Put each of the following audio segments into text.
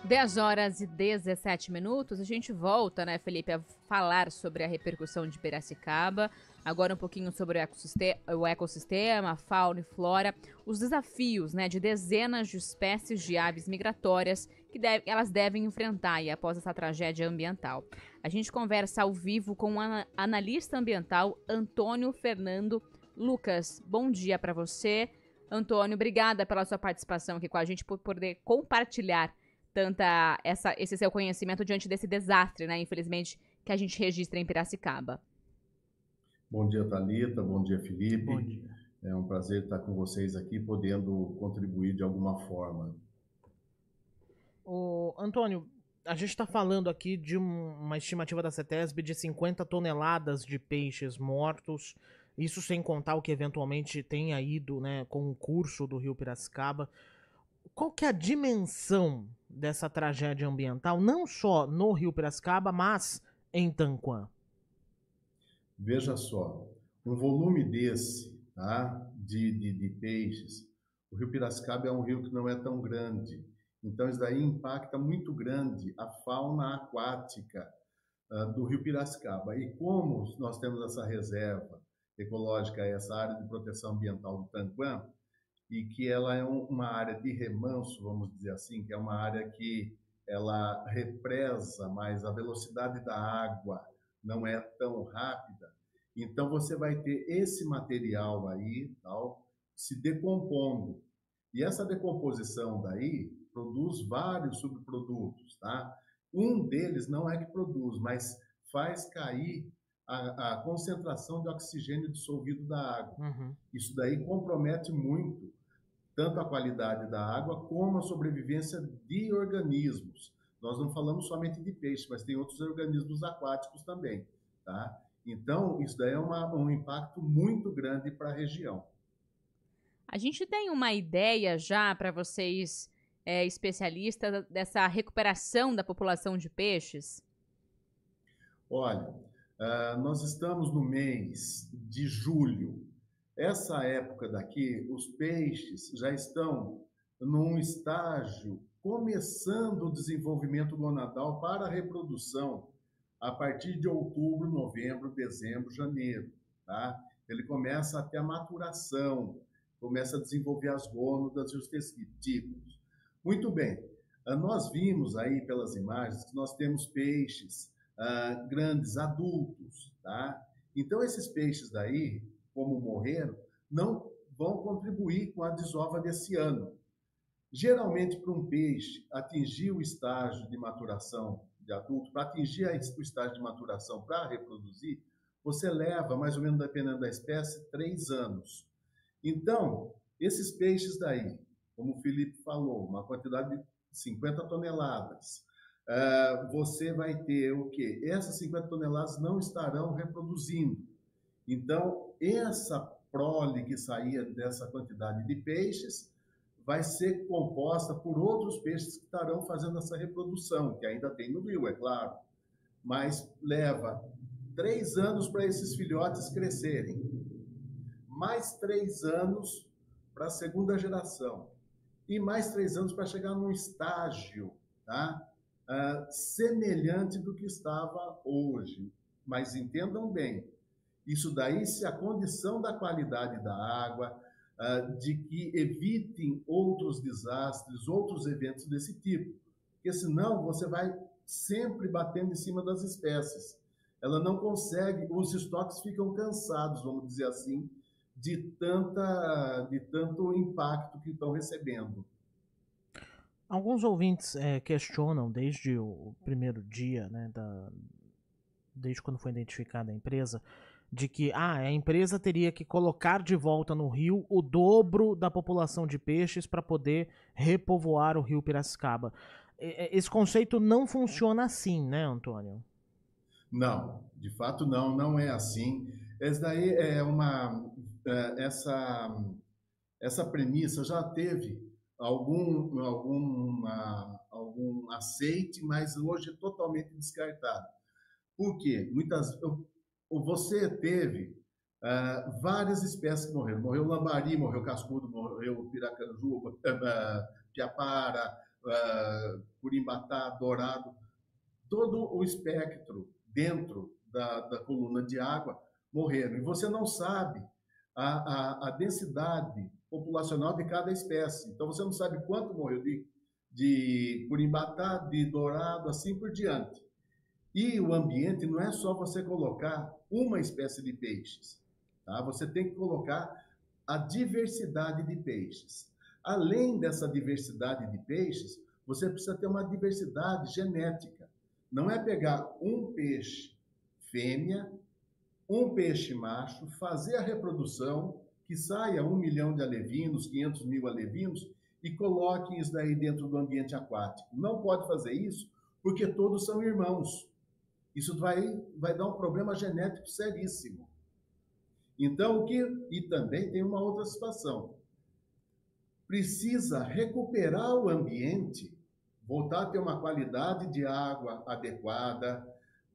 10h17. A gente volta, né, Felipe, a falar sobre a repercussão de Piracicaba. Agora um pouquinho sobre o ecossistema, a fauna e flora, os desafios, né, de dezenas de espécies de aves migratórias que elas devem enfrentar aí, após essa tragédia ambiental. A gente conversa ao vivo com o analista ambiental Antônio Fernando Lucas. Bom dia para você, Antônio. Obrigada pela sua participação aqui com a gente, por poder compartilhar esse seu conhecimento diante desse desastre, né, infelizmente, que a gente registra em Piracicaba. Bom dia, Thalita. Bom dia, Felipe. Bom dia. É um prazer estar com vocês aqui, podendo contribuir de alguma forma. Antônio, a gente está falando aqui de uma estimativa da CETESB de 50 toneladas de peixes mortos, isso sem contar o que eventualmente tenha ido, né, com o curso do rio Piracicaba. Qual que é a dimensão dessa tragédia ambiental, não só no rio Piracicaba, mas em Tanquã? Veja só, um volume desse, tá, de peixes, o rio Piracicaba é um rio que não é tão grande, então isso daí impacta muito grande a fauna aquática do rio Piracicaba. E como nós temos essa reserva ecológica, essa área de proteção ambiental do Tanquã, e que ela é uma área de remanso, vamos dizer assim, que é uma área que ela represa, mas a velocidade da água não é tão rápida. Então você vai ter esse material aí, tal, se decompondo. E essa decomposição daí produz vários subprodutos, tá? Um deles não é que produz, mas faz cair a concentração de oxigênio dissolvido da água. Uhum. Isso daí compromete muito tanto a qualidade da água como a sobrevivência de organismos. Nós não falamos somente de peixe, mas tem outros organismos aquáticos também, tá? Então, isso daí é um impacto muito grande para a região. A gente tem uma ideia já, para vocês especialistas, dessa recuperação da população de peixes? Olha, nós estamos no mês de julho. Essa época daqui, os peixes já estão num estágio começando o desenvolvimento gonadal para a reprodução a partir de outubro, novembro, dezembro, janeiro, tá? Ele começa a ter a maturação, começa a desenvolver as gônadas e os testículos. Muito bem, nós vimos aí pelas imagens que nós temos peixes grandes, adultos, tá? Então esses peixes daí, como morreram, não vão contribuir com a desova desse ano. Geralmente, para um peixe atingir o estágio de maturação de adulto, para atingir o estágio de maturação para reproduzir, você leva, mais ou menos dependendo da espécie, 3 anos. Então, esses peixes daí, como o Felipe falou, uma quantidade de 50 toneladas, você vai ter o quê? Essas 50 toneladas não estarão reproduzindo. Então, essa prole que saía dessa quantidade de peixes vai ser composta por outros peixes que estarão fazendo essa reprodução, que ainda tem no rio, é claro. Mas leva 3 anos para esses filhotes crescerem. Mais 3 anos para a segunda geração. E mais 3 anos para chegar num estágio, tá? Semelhante do que estava hoje. Mas entendam bem, isso daí se a condição da qualidade da água, de que evitem outros desastres, outros eventos desse tipo. Porque senão você vai sempre batendo em cima das espécies. Ela não consegue, os estoques ficam cansados, vamos dizer assim, de tanto impacto que estão recebendo. Alguns ouvintes questionam desde o primeiro dia, né, desde quando foi identificada a empresa, de que a empresa teria que colocar de volta no rio o dobro da população de peixes para poder repovoar o rio Piracicaba. Esse conceito não funciona assim, né, Antônio? Não, de fato não é assim. Essa daí é essa premissa já teve algum aceite, mas hoje é totalmente descartado. Por quê? Você teve várias espécies que morreram. Morreu lambari, morreu cascudo, morreu piracanjuba, piapara, Curimbatá, Dourado, todo o espectro dentro da coluna de água morreram. E você não sabe a densidade populacional de cada espécie. Então, você não sabe quanto morreu de Curimbatá, de Dourado, assim por diante. E o ambiente não é só você colocar uma espécie de peixes. Tá? Você tem que colocar a diversidade de peixes. Além dessa diversidade de peixes, você precisa ter uma diversidade genética. Não é pegar um peixe fêmea, um peixe macho, fazer a reprodução, que saia 1 milhão de alevinos, 500 mil alevinos, e coloquem isso daí dentro do ambiente aquático. Não pode fazer isso, porque todos são irmãos. Isso vai dar um problema genético seríssimo. Então, e também tem uma outra situação. Precisa recuperar o ambiente, voltar a ter uma qualidade de água adequada,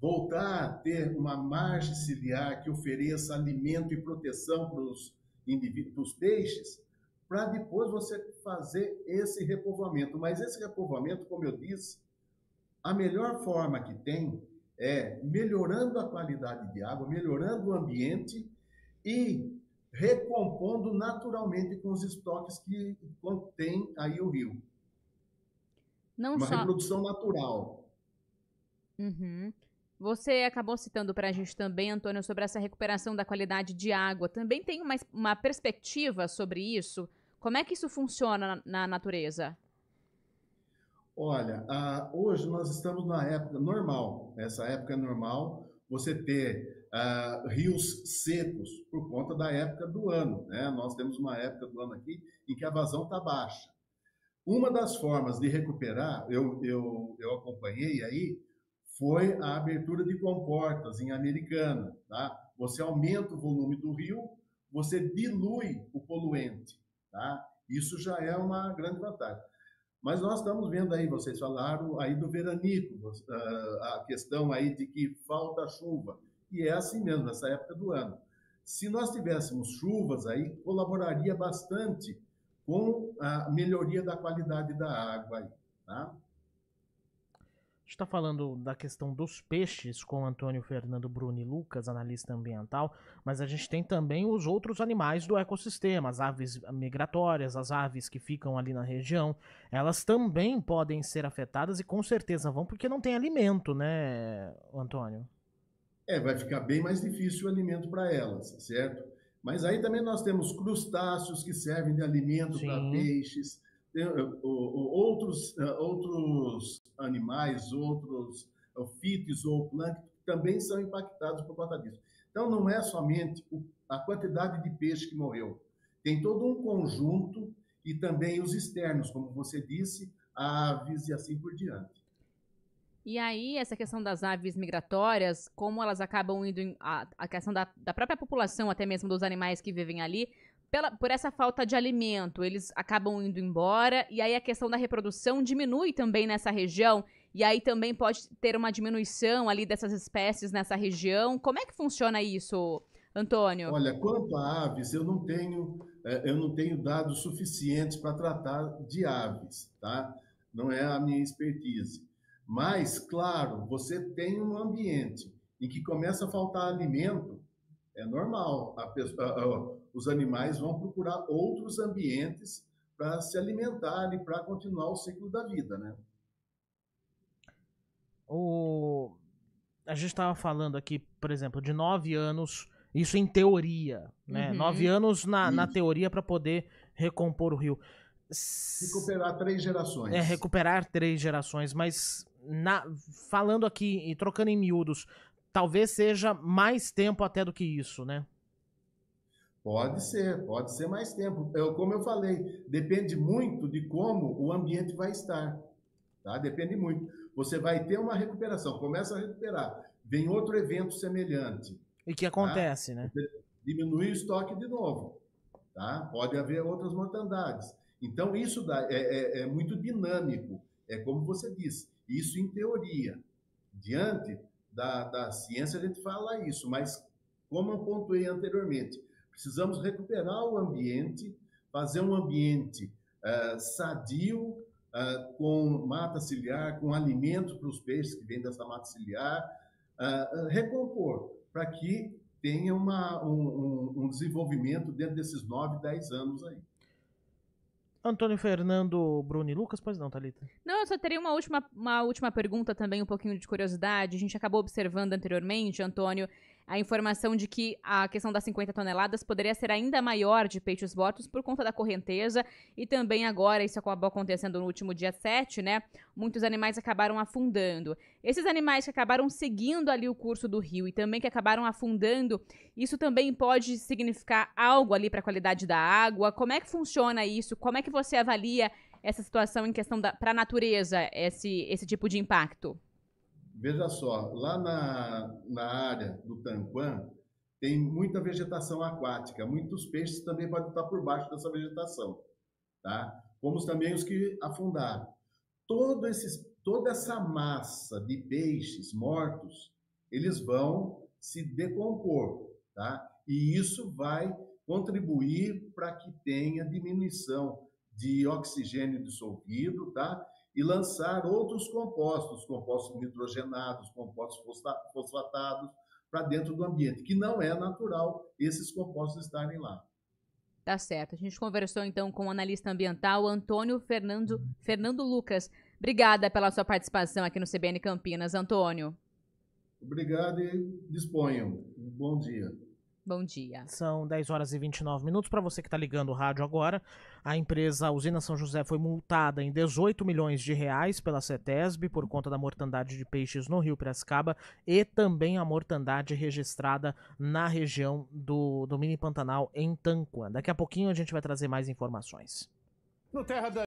voltar a ter uma margem ciliar que ofereça alimento e proteção para os indivíduos, para os peixes, para depois você fazer esse repovoamento. Mas esse repovoamento, como eu disse, a melhor forma que tem é melhorando a qualidade de água, melhorando o ambiente e recompondo naturalmente com os estoques que contém aí o rio. Uma reprodução natural. Uhum. Você acabou citando para a gente também, Antônio, sobre essa recuperação da qualidade de água. Também tem uma perspectiva sobre isso? Como é que isso funciona na natureza? Olha, hoje nós estamos na época normal. Essa época é normal você ter rios secos por conta da época do ano, né? Nós temos uma época do ano aqui em que a vazão está baixa. Uma das formas de recuperar, eu acompanhei aí, foi a abertura de comportas em Americana, tá? Você aumenta o volume do rio, você dilui o poluente, tá? Isso já é uma grande vantagem. Mas nós estamos vendo aí, vocês falaram aí do veranico, a questão aí de que falta chuva. E é assim mesmo, nessa época do ano. Se nós tivéssemos chuvas aí, colaboraria bastante com a melhoria da qualidade da água aí, tá? A gente está falando da questão dos peixes com Antônio Fernando Bruni Lucas, analista ambiental, mas a gente tem também os outros animais do ecossistema, as aves migratórias, as aves que ficam ali na região, elas também podem ser afetadas e com certeza vão, porque não tem alimento, né, Antônio? Vai ficar bem mais difícil o alimento para elas, certo? Mas aí também nós temos crustáceos que servem de alimento para peixes, outros animais, outros fítos ou plâncton que também são impactados por conta disso. Então, não é somente a quantidade de peixe que morreu. Tem todo um conjunto e também os externos, como você disse, aves e assim por diante. E aí, essa questão das aves migratórias, como elas acabam indo... A questão da própria população, até mesmo dos animais que vivem ali, por essa falta de alimento, eles acabam indo embora, e aí a questão da reprodução diminui também nessa região, e aí também pode ter uma diminuição ali dessas espécies nessa região. Como é que funciona isso, Antônio? Olha, quanto a aves, eu não tenho dados suficientes para tratar de aves, tá? Não é a minha expertise. Mas, claro, você tem um ambiente em que começa a faltar alimento, é normal. Os animais vão procurar outros ambientes para se alimentar e para continuar o ciclo da vida, né? A gente estava falando aqui, por exemplo, de 9 anos, isso em teoria, né? 9 anos na teoria para poder recompor o rio. Recuperar 3 gerações. Recuperar 3 gerações, mas falando aqui e trocando em miúdos, talvez seja mais tempo até do que isso, né? Pode ser mais tempo. Como eu falei, depende muito de como o ambiente vai estar, tá? Depende muito. Você vai ter uma recuperação, começa a recuperar, vem outro evento semelhante. E que acontece, tá? Né? Diminui o estoque de novo, tá? Pode haver outras mortandades. Então, isso é muito dinâmico, é como você disse, isso em teoria. Diante da ciência a gente fala isso, mas como eu pontuei anteriormente, precisamos recuperar o ambiente, fazer um ambiente sadio, com mata ciliar, com alimentos para os peixes que vêm dessa mata ciliar, recompor, para que tenha um desenvolvimento dentro desses 9, 10 anos aí. Antônio, Fernando, Bruno e Lucas, pois não, Thalita? Não, eu só teria uma última pergunta também, um pouquinho de curiosidade. A gente acabou observando anteriormente, Antônio, a informação de que a questão das 50 toneladas poderia ser ainda maior de peixes mortos por conta da correnteza e também agora, isso acabou acontecendo no último dia 7, né? Muitos animais acabaram afundando. Esses animais que acabaram seguindo ali o curso do rio e também que acabaram afundando, isso também pode significar algo ali para a qualidade da água? Como é que funciona isso? Como é que você avalia essa situação em questão para a natureza, esse tipo de impacto? Veja só, lá na área do Tanquã, tem muita vegetação aquática, muitos peixes também podem estar por baixo dessa vegetação, tá? Como também os que afundaram. Toda essa massa de peixes mortos, eles vão se decompor, tá? E isso vai contribuir para que tenha diminuição de oxigênio dissolvido, tá? E lançar outros compostos nitrogenados, compostos fosfatados, para dentro do ambiente, que não é natural esses compostos estarem lá. Tá certo. A gente conversou então com o analista ambiental Antônio Fernando Lucas. Obrigada pela sua participação aqui no CBN Campinas, Antônio. Obrigado e disponham. Um bom dia. Bom dia. São 10 horas e 29 minutos. Para você que está ligando o rádio agora, a empresa Usina São José foi multada em 18 milhões de reais pela CETESB por conta da mortandade de peixes no Rio Piracicaba e também a mortandade registrada na região do Mini Pantanal em Tanquã. Daqui a pouquinho a gente vai trazer mais informações. No Terra da